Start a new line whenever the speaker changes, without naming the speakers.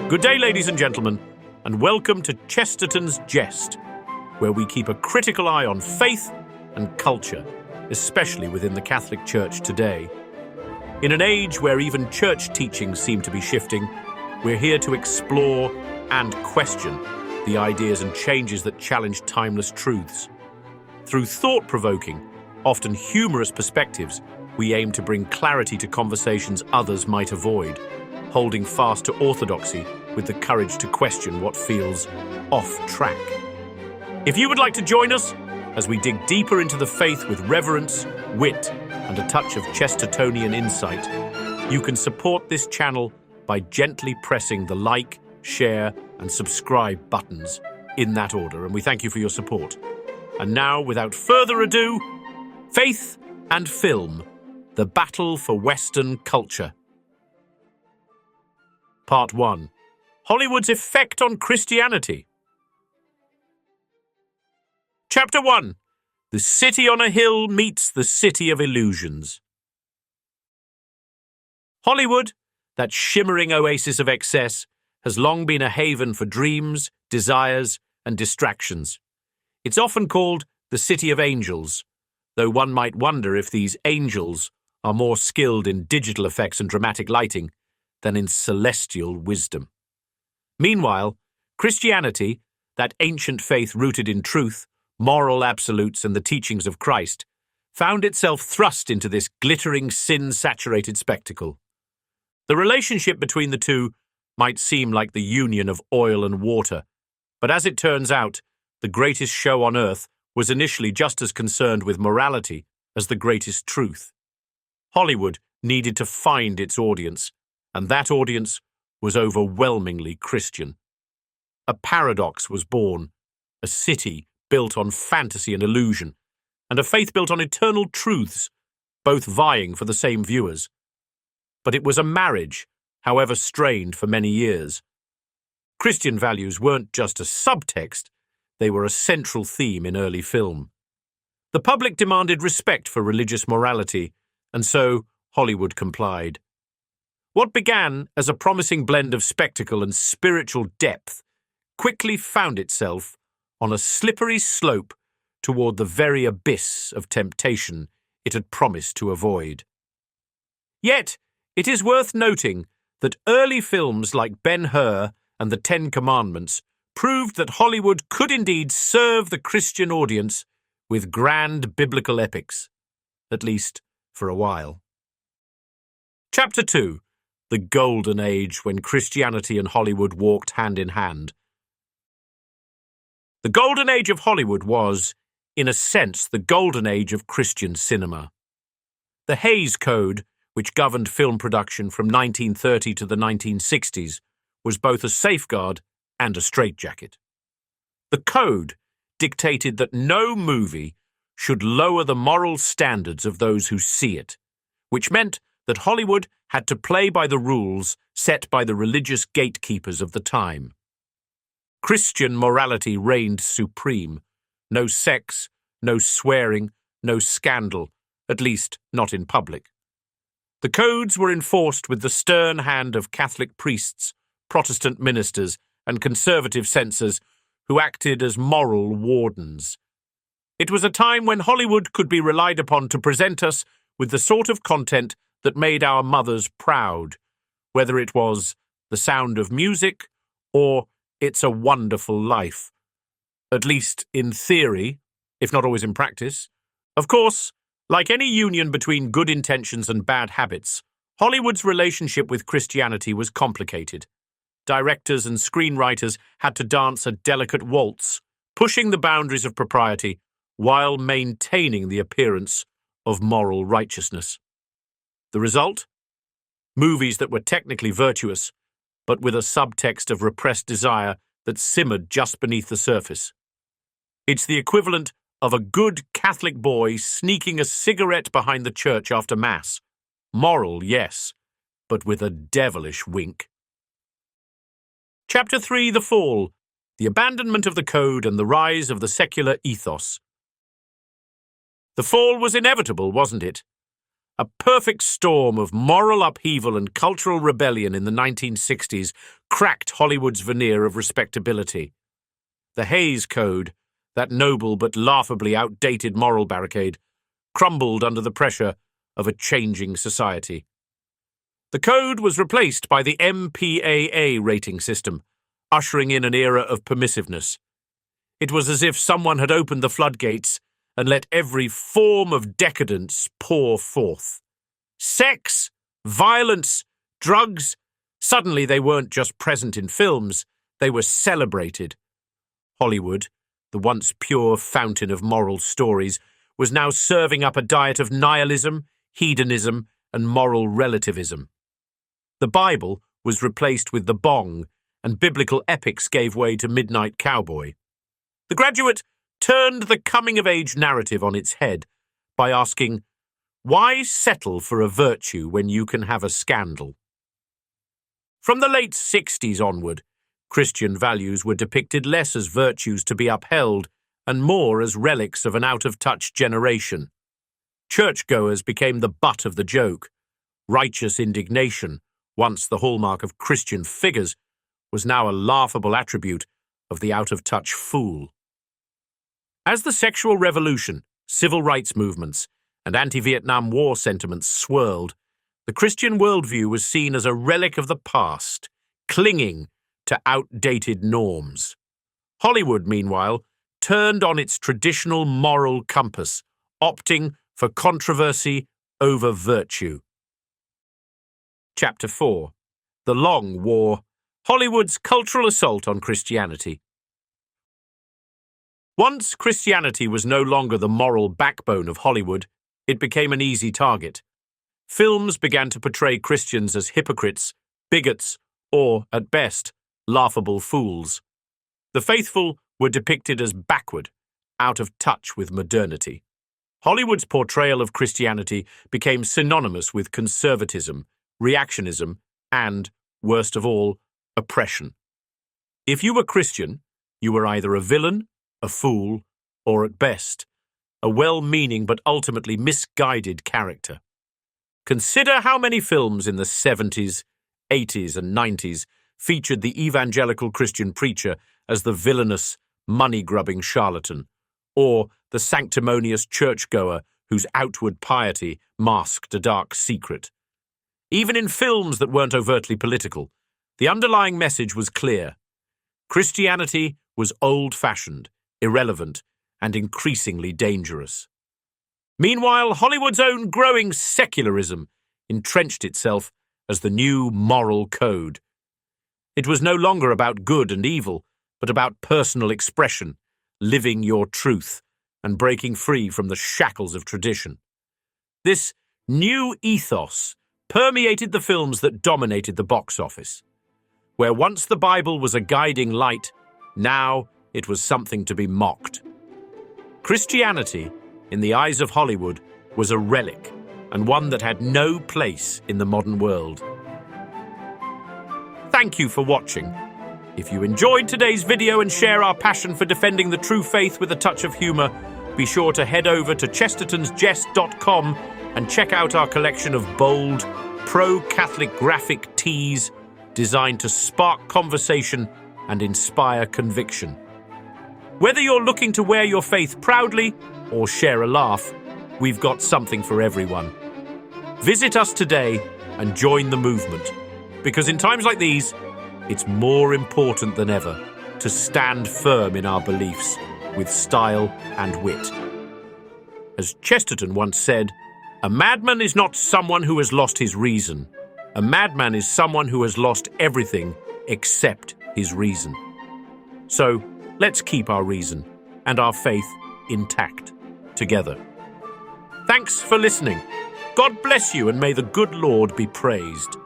Good day, ladies and gentlemen, and welcome to Chesterton's Jest, where we keep a critical eye on faith and culture, especially within the Catholic Church today. In an age where even church teachings seem to be shifting, we're here to explore and question the ideas and changes that challenge timeless truths. Through thought-provoking, often humorous perspectives, we aim to bring clarity to conversations others might avoid, holding fast to orthodoxy with the courage to question what feels off track. If you would like to join us as we dig deeper into the faith with reverence, wit, and a touch of Chestertonian insight, you can support this channel by gently pressing the like, share, and subscribe buttons in that order, and we thank you for your support. And now, without further ado, faith and film, the battle for Western culture. Part 1. Hollywood's effect on Christianity. Chapter 1. The city on a hill meets the city of illusions. Hollywood, that shimmering oasis of excess, has long been a haven for dreams, desires, and distractions. It's often called the City of Angels, though one might wonder if these angels are more skilled in digital effects and dramatic lighting than in celestial wisdom. Meanwhile, Christianity, that ancient faith rooted in truth, moral absolutes, and the teachings of Christ, found itself thrust into this glittering, sin-saturated spectacle. The relationship between the two might seem like the union of oil and water, but as it turns out, the greatest show on earth was initially just as concerned with morality as the greatest truth. Hollywood needed to find its audience, and that audience was overwhelmingly Christian. A paradox was born, a city built on fantasy and illusion, and a faith built on eternal truths, both vying for the same viewers. But it was a marriage, however strained for many years. Christian values weren't just a subtext, they were a central theme in early film. The public demanded respect for religious morality, and so Hollywood complied. What began as a promising blend of spectacle and spiritual depth quickly found itself on a slippery slope toward the very abyss of temptation it had promised to avoid. Yet, it is worth noting that early films like Ben-Hur and the Ten Commandments proved that Hollywood could indeed serve the Christian audience with grand biblical epics, at least for a while. Chapter 2. The Golden Age, when Christianity and Hollywood walked hand in hand. The Golden Age of Hollywood was, in a sense, the Golden Age of Christian cinema. The Hays Code, which governed film production from 1930 to the 1960s, was both a safeguard and a straitjacket. The code dictated that no movie should lower the moral standards of those who see it, which meant that Hollywood had to play by the rules set by the religious gatekeepers of the time. Christian morality reigned supreme. No sex, no swearing, no scandal, at least not in public. The codes were enforced with the stern hand of Catholic priests, Protestant ministers, and conservative censors who acted as moral wardens. It was a time when Hollywood could be relied upon to present us with the sort of content that made our mothers proud, whether it was The Sound of Music or It's a Wonderful Life. At least in theory, if not always in practice. Of course, like any union between good intentions and bad habits, Hollywood's relationship with Christianity was complicated. Directors and screenwriters had to dance a delicate waltz, pushing the boundaries of propriety while maintaining the appearance of moral righteousness. The result? Movies that were technically virtuous, but with a subtext of repressed desire that simmered just beneath the surface. It's the equivalent of a good Catholic boy sneaking a cigarette behind the church after Mass. Moral, yes, but with a devilish wink. Chapter 3. The Fall. The Abandonment of the Code and the Rise of the Secular Ethos. The fall was inevitable, wasn't it? A perfect storm of moral upheaval and cultural rebellion in the 1960s cracked Hollywood's veneer of respectability. The Hays Code, that noble but laughably outdated moral barricade, crumbled under the pressure of a changing society. The code was replaced by the MPAA rating system, ushering in an era of permissiveness. It was as if someone had opened the floodgates and let every form of decadence pour forth. Sex, violence, drugs, suddenly they weren't just present in films, they were celebrated. Hollywood, the once pure fountain of moral stories, was now serving up a diet of nihilism, hedonism, and moral relativism. The Bible was replaced with the bong, and biblical epics gave way to Midnight Cowboy. The Graduate turned the coming-of-age narrative on its head by asking, why settle for a virtue when you can have a scandal? From the late 60s onward, Christian values were depicted less as virtues to be upheld and more as relics of an out-of-touch generation. Churchgoers became the butt of the joke. Righteous indignation, once the hallmark of Christian figures, was now a laughable attribute of the out-of-touch fool. As the sexual revolution, civil rights movements, and anti-Vietnam War sentiments swirled, the Christian worldview was seen as a relic of the past, clinging to outdated norms. Hollywood, meanwhile, turned on its traditional moral compass, opting for controversy over virtue. Chapter 4. The Long War. Hollywood's cultural assault on Christianity. Once Christianity was no longer the moral backbone of Hollywood, it became an easy target. Films began to portray Christians as hypocrites, bigots, or, at best, laughable fools. The faithful were depicted as backward, out of touch with modernity. Hollywood's portrayal of Christianity became synonymous with conservatism, reactionism, and, worst of all, oppression. If you were Christian, you were either a villain, a fool, or at best, a well-meaning but ultimately misguided character. Consider how many films in the 70s, 80s, and 90s featured the evangelical Christian preacher as the villainous, money-grubbing charlatan, or the sanctimonious churchgoer whose outward piety masked a dark secret. Even in films that weren't overtly political, the underlying message was clear. Christianity was old-fashioned, irrelevant, and increasingly dangerous. Meanwhile, Hollywood's own growing secularism entrenched itself as the new moral code. It was no longer about good and evil, but about personal expression, living your truth, and breaking free from the shackles of tradition. This new ethos permeated the films that dominated the box office. Where once the Bible was a guiding light, now it was something to be mocked. Christianity, in the eyes of Hollywood, was a relic, and one that had no place in the modern world. Thank you for watching. If you enjoyed today's video and share our passion for defending the true faith with a touch of humor, be sure to head over to chestertonsjest.com and check out our collection of bold, pro-Catholic graphic tees designed to spark conversation and inspire conviction. Whether you're looking to wear your faith proudly or share a laugh, we've got something for everyone. Visit us today and join the movement, because in times like these, it's more important than ever to stand firm in our beliefs with style and wit. As Chesterton once said, a madman is not someone who has lost his reason. A madman is someone who has lost everything except his reason. So, let's keep our reason and our faith intact together. Thanks for listening. God bless you, and may the good Lord be praised.